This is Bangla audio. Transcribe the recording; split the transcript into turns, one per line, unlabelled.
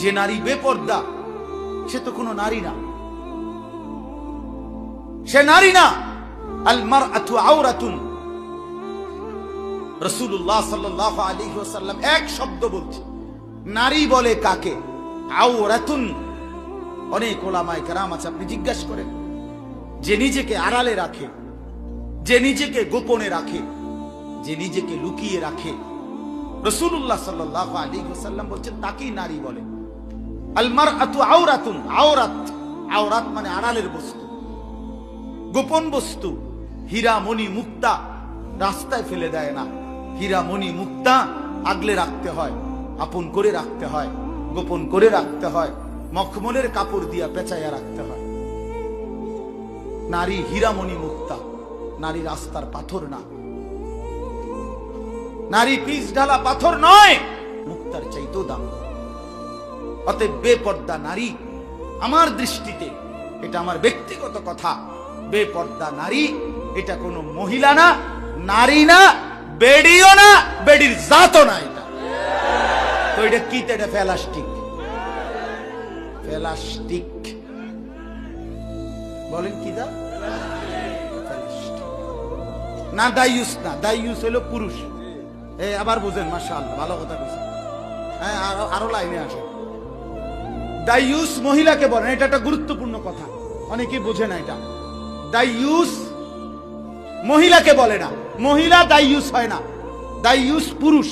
যে নারী বেপর্দা সে তো কোনো নারী না, সে নারী না। আল মারআতু আওরাতুন, রাসূলুল্লাহ সাল্লাল্লাহু আলাইহি ওয়াসাল্লাম এক শব্দ বলছে। নারী বলে কাকে? আওরাতুন। অনেক ওলামায়ে কেরাম আছে, আপনি জিজ্ঞাসা করেন, যে নিজেকে আড়ালে রাখে, যে নিজেকে গোপনে রাখে, যে নিজেকে লুকিয়ে রাখে, রাসূলুল্লাহ সাল্লাল্লাহু আলাইহি ওয়াসাল্লাম বলছেন তাকেই নারী বলে। আল মারআতু আওরাতুন, আওরাত, আওরাত মানে আড়ালের বস্তু, গোপন বস্তু। হীরা মণি মুক্তা রাস্তায় ফেলে দেয় না, হীরা মণি মুক্তা আগলে রাখতে হয়, আপন করে রাখতে হয়, গোপন করে রাখতে হয়, মখমলের কাপড় দিয়া পেঁচাইয়া রাখতে হয়। নারী হীরামণি মুক্তা, নারী রাস্তার পাথর না, নারী পিচ ঢালা পাথর নয়, মুক্তার চাইতেও দাম। অতএব বেপর্দা নারী আমার দৃষ্টিতে, এটা আমার ব্যক্তিগত কথা, বেপর্দা নারী এটা কোনো মহিলা না, নারী না, বেডিও না, বেডির জাতও না। এটা তো এটা কি? এটা প্লাস্টিক, প্লাস্টিক বলেন কি দা? না দাইয়ুস না, দাইয়ুস হলো পুরুষ। আবার বুঝেন, মাশাআল্লাহ ভালো কথা বলছেন। হ্যাঁ, আরো লাইনে আসে। দাইয়ুস মহিলাকে বলেন, এটা একটা গুরুত্বপূর্ণ কথা, অনেকেই বোঝে না এটা। দাইয়ুস মহিলাকে বলে না, মহিলা দাইয়ুস হয় না, দাইয়ুস পুরুষ।